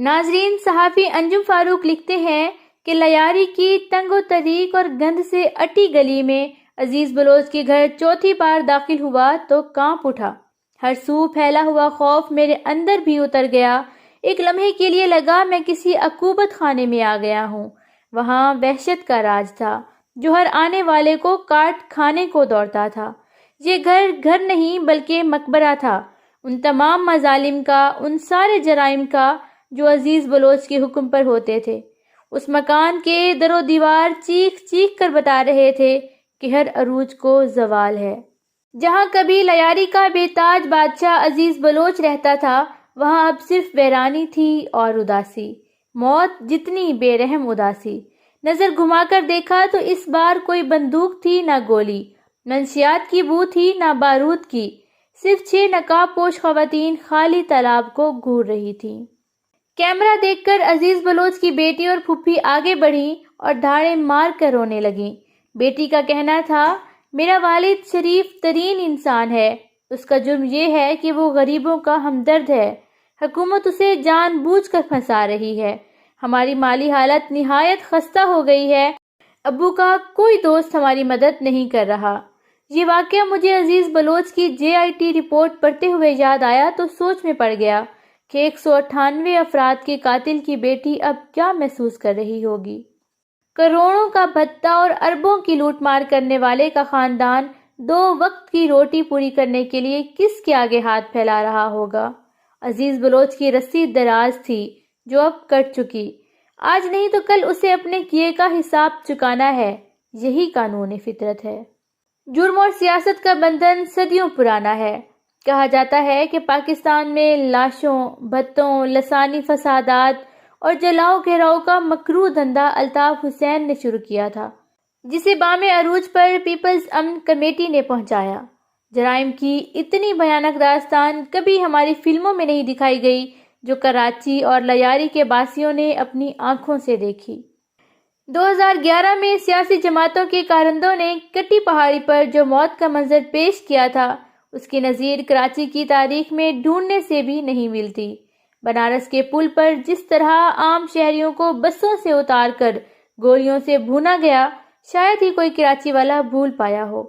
ناظرین، صحافی انجم فاروق لکھتے ہیں کہ لیاری کی تنگ و تریک اور گند سے اٹی گلی میں عزیز بلوچ کے گھر چوتھی بار داخل ہوا تو کانپ اٹھا۔ ہر سو پھیلا ہوا خوف میرے اندر بھی اتر گیا۔ ایک لمحے کے لیے لگا میں کسی عقوبت خانے میں آ گیا ہوں۔ وہاں وحشت کا راج تھا جو ہر آنے والے کو کاٹ کھانے کو دوڑتا تھا۔ یہ گھر نہیں بلکہ مقبرہ تھا، ان تمام مظالم کا، ان سارے جرائم کا جو عزیز بلوچ کے حکم پر ہوتے تھے۔ اس مکان کے در و دیوار چیخ چیخ کر بتا رہے تھے کہ ہر عروج کو زوال ہے۔ جہاں کبھی لیاری کا بے تاج بادشاہ عزیز بلوچ رہتا تھا، وہاں اب صرف ویرانی تھی اور اداسی، موت جتنی بے رحم اداسی۔ نظر گھما کر دیکھا تو اس بار کوئی بندوق تھی نہ گولی، منشیات کی بو تھی نہ بارود کی، صرف 6 نقاب پوش خواتین خالی تالاب کو گھور رہی تھیں۔ کیمرہ دیکھ کر عزیز بلوچ کی بیٹی اور پھپھی آگے بڑھیں اور دھاڑیں مار کر رونے لگیں۔ بیٹی کا کہنا تھا، میرا والد شریف ترین انسان ہے، اس کا جرم یہ ہے کہ وہ غریبوں کا ہمدرد ہے۔ حکومت اسے جان بوجھ کر پھنسا رہی ہے۔ ہماری مالی حالت نہایت خستہ ہو گئی ہے۔ ابو کا کوئی دوست ہماری مدد نہیں کر رہا۔ یہ واقعہ مجھے عزیز بلوچ کی JIT رپورٹ پڑھتے ہوئے یاد آیا تو سوچ میں پڑ گیا کہ 198 افراد کے قاتل کی بیٹی اب کیا محسوس کر رہی ہوگی۔ کروڑوں کا بھتہ اور اربوں کی لوٹ مار کرنے والے کا خاندان 2 وقت کی روٹی پوری کرنے کے لیے کس کے آگے ہاتھ پھیلا رہا ہوگا۔ عزیز بلوچ کی رسی دراز تھی جو اب کٹ چکی۔ آج نہیں تو کل اسے اپنے کیے کا حساب چکانا ہے، یہی قانون فطرت ہے۔ جرم اور سیاست کا بندھن صدیوں پرانا ہے۔ کہا جاتا ہے کہ پاکستان میں لاشوں، بھتوں، لسانی فسادات اور جلاؤ گھیراؤ کا مکروہ دھندا الطاف حسین نے شروع کیا تھا، جسے بام عروج پر پیپلز امن کمیٹی نے پہنچایا۔ جرائم کی اتنی بھیانک داستان کبھی ہماری فلموں میں نہیں دکھائی گئی جو کراچی اور لیاری کے باسیوں نے اپنی آنکھوں سے دیکھی۔ 2011 میں سیاسی جماعتوں کے کارندوں نے کٹی پہاڑی پر جو موت کا منظر پیش کیا تھا، اس کی نظیر کراچی کی تاریخ میں ڈھونڈنے سے بھی نہیں ملتی۔ بنارس کے پل پر جس طرح عام شہریوں کو بسوں سے اتار کر گولیوں سے بھونا گیا، شاید ہی کوئی کراچی والا بھول پایا ہو۔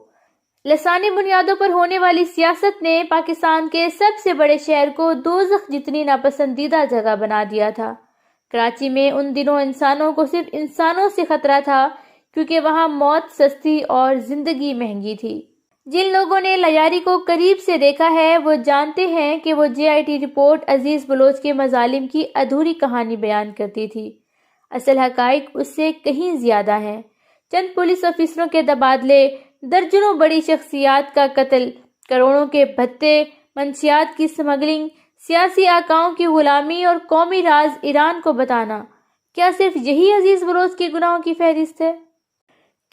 لسانی بنیادوں پر ہونے والی سیاست نے پاکستان کے سب سے بڑے شہر کو دوزخ جتنی ناپسندیدہ جگہ بنا دیا تھا۔ کراچی میں ان دنوں انسانوں کو صرف انسانوں سے خطرہ تھا، کیونکہ وہاں موت سستی اور زندگی مہنگی تھی۔ جن لوگوں نے لیاری کو قریب سے دیکھا ہے وہ جانتے ہیں کہ وہ JIT رپورٹ عزیز بلوچ کے مظالم کی ادھوری کہانی بیان کرتی تھی۔ اصل حقائق اس سے کہیں زیادہ ہیں۔ چند پولیس افسروں کے تبادلے، درجنوں بڑی شخصیات کا قتل، کروڑوں کے بھتے، منشیات کی سمگلنگ، سیاسی آقاؤں کی غلامی اور قومی راز ایران کو بتانا، کیا صرف یہی عزیز بلوچ کے گناہوں کی فہرست ہے؟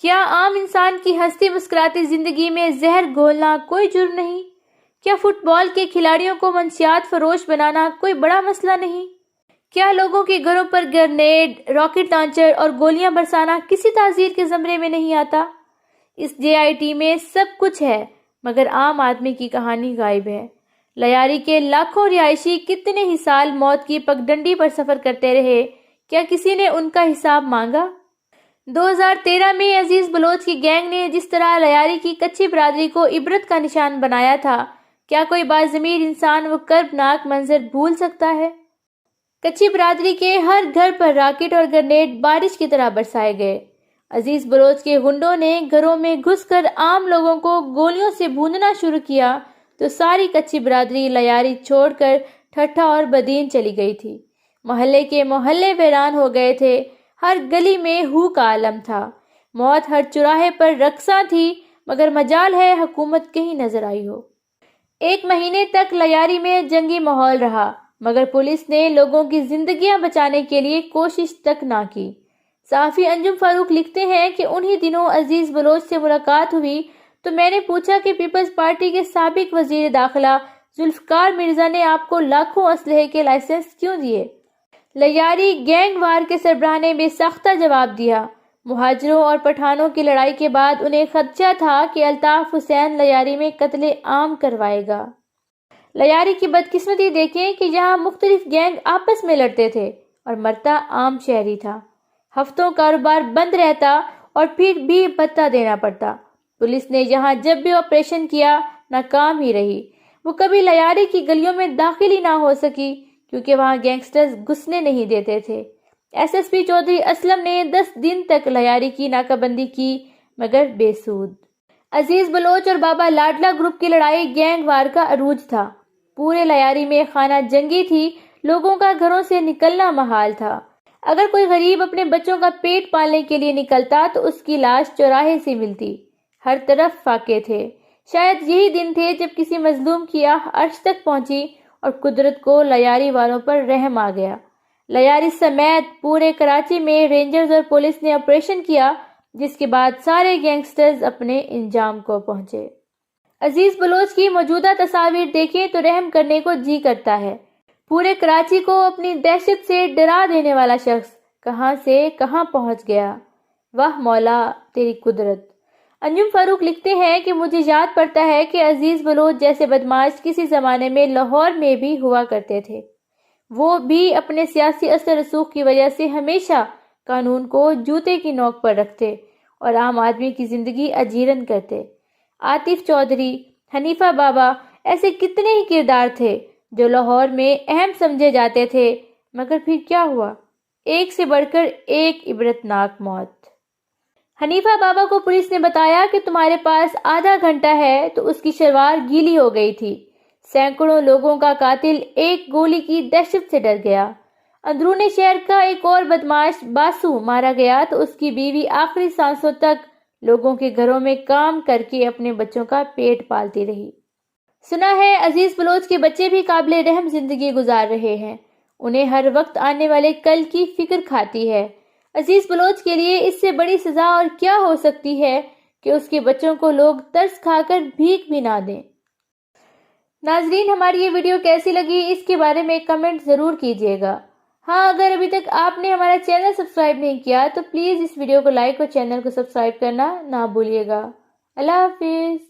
کیا عام انسان کی ہنستی مسکراتی زندگی میں زہر گھولنا کوئی جرم نہیں؟ کیا فٹ بال کے کھلاڑیوں کو منشیات فروش بنانا کوئی بڑا مسئلہ نہیں؟ کیا لوگوں کے گھروں پر گرنیڈ، راکٹ لانچر اور گولیاں برسانا کسی تعزیر کے زمرے میں نہیں آتا؟ اس JIT میں سب کچھ ہے، مگر عام آدمی کی کہانی غائب ہے۔ لیاری کے لاکھوں رہائشی کتنے ہی سال موت کی پگڈنڈی پر سفر کرتے رہے، کیا کسی نے ان کا حساب مانگا؟ 2013 میں عزیز بلوچ کی گینگ نے جس طرح لیاری کی کچی برادری کو عبرت کا نشان بنایا تھا، کیا کوئی باضمیر انسان وہ کربناک منظر بھول سکتا ہے؟ کچی برادری کے ہر گھر پر راکٹ اور گرنیڈ بارش کی طرح برسائے گئے۔ عزیز بلوچ کے غنڈوں نے گھروں میں گھس کر عام لوگوں کو گولیوں سے بھوننا شروع کیا تو ساری کچی برادری لیاری چھوڑ کر ٹھٹھا اور بدین چلی گئی تھی۔ محلے کے محلے ویران ہو گئے تھے، ہر گلی میں ہو کا عالم تھا، موت ہر چوراہے پر رقصاں تھی، مگر مجال ہے حکومت کہیں نظر آئی ہو۔ 1 مہینے تک لیاری میں جنگی ماحول رہا، مگر پولیس نے لوگوں کی زندگیاں بچانے کے لیے کوشش تک نہ کی۔ صحافی انجم فاروق لکھتے ہیں کہ انہی دنوں عزیز بلوچ سے ملاقات ہوئی تو میں نے پوچھا کہ پیپلز پارٹی کے سابق وزیر داخلہ ذوالفقار مرزا نے آپ کو لاکھوں اسلحے کے لائسنس کیوں دیے؟ لیاری گینگ وار کے سربراہ نے بے ساختہ جواب دیا، مہاجروں اور پٹھانوں کی لڑائی کے بعد انہیں خدشہ تھا کہ الطاف حسین لیاری میں قتل عام کروائے گا۔ لیاری کی بدقسمتی دیکھیں کہ جہاں مختلف گینگ آپس میں لڑتے تھے اور مرتا عام شہری تھا۔ ہفتوں کاروبار بند رہتا اور پھر بھی بھتہ دینا پڑتا۔ پولیس نے یہاں جب بھی آپریشن کیا ناکام ہی رہی۔ وہ کبھی لیاری کی گلیوں میں داخل ہی نہ ہو سکی کیونکہ وہاں گینگسٹرز گھسنے نہیں دیتے تھے۔ S S P Chaudhry Aslam نے 10 دن تک لیاری کی ناکہ بندی کی مگر بے سود۔ عزیز بلوچ اور بابا لاڈلا گروپ کی لڑائی گینگ وار کا عروج تھا۔ پورے لیاری میں خانہ جنگی تھی، لوگوں کا گھروں سے نکلنا محال تھا۔ اگر کوئی غریب اپنے بچوں کا پیٹ پالنے کے لیے نکلتا تو اس کی لاش چوراہے سے ملتی۔ ہر طرف فاقے تھے۔ شاید یہی دن تھے جب کسی مظلوم کی آہ عرش تک پہنچی اور قدرت کو لیاری والوں پر رحم آ گیا۔ لیاری سمیت پورے کراچی میں رینجرز اور پولیس نے آپریشن کیا، جس کے بعد سارے گینگسٹرز اپنے انجام کو پہنچے۔ عزیز بلوچ کی موجودہ تصاویر دیکھیں تو رحم کرنے کو جی کرتا ہے۔ پورے کراچی کو اپنی دہشت سے ڈرا دینے والا شخص کہاں سے کہاں پہنچ گیا۔ واہ مولا تیری قدرت۔ انجم فاروق لکھتے ہیں کہ مجھے یاد پڑتا ہے کہ عزیز بلوچ جیسے بدماش کسی زمانے میں لاہور میں بھی ہوا کرتے تھے۔ وہ بھی اپنے سیاسی اثر رسوخ کی وجہ سے ہمیشہ قانون کو جوتے کی نوک پر رکھتے اور عام آدمی کی زندگی اجیرن کرتے۔ عاطف چودھری، حنیفہ بابا، ایسے کتنے ہی کردار تھے جو لاہور میں اہم سمجھے جاتے تھے، مگر پھر کیا ہوا؟ ایک سے بڑھ کر ایک عبرتناک موت۔ حنیفہ بابا کو پولیس نے بتایا کہ تمہارے پاس آدھا گھنٹہ ہے تو اس کی شلوار گیلی ہو گئی تھی۔ سینکڑوں لوگوں کا قاتل ایک گولی کی دہشت سے ڈر گیا۔ اندرون شہر کا ایک اور بدماش باسو مارا گیا تو اس کی بیوی آخری سانسوں تک لوگوں کے گھروں میں کام کر کے اپنے بچوں کا پیٹ پالتی رہی۔ سنا ہے عزیز بلوچ کے بچے بھی قابل رحم زندگی گزار رہے ہیں۔ انہیں ہر وقت آنے والے کل کی فکر کھاتی ہے۔ عزیز بلوچ کے لیے اس سے بڑی سزا اور کیا ہو سکتی ہے کہ اس کے بچوں کو لوگ ترس کھا کر بھیک بھی نہ دیں۔ ناظرین، ہماری یہ ویڈیو کیسی لگی اس کے بارے میں کمنٹ ضرور کیجیے گا۔ ہاں، اگر ابھی تک آپ نے ہمارا چینل سبسکرائب نہیں کیا تو پلیز اس ویڈیو کو لائک اور چینل کو سبسکرائب کرنا نہ بھولیے گا۔ اللہ حافظ۔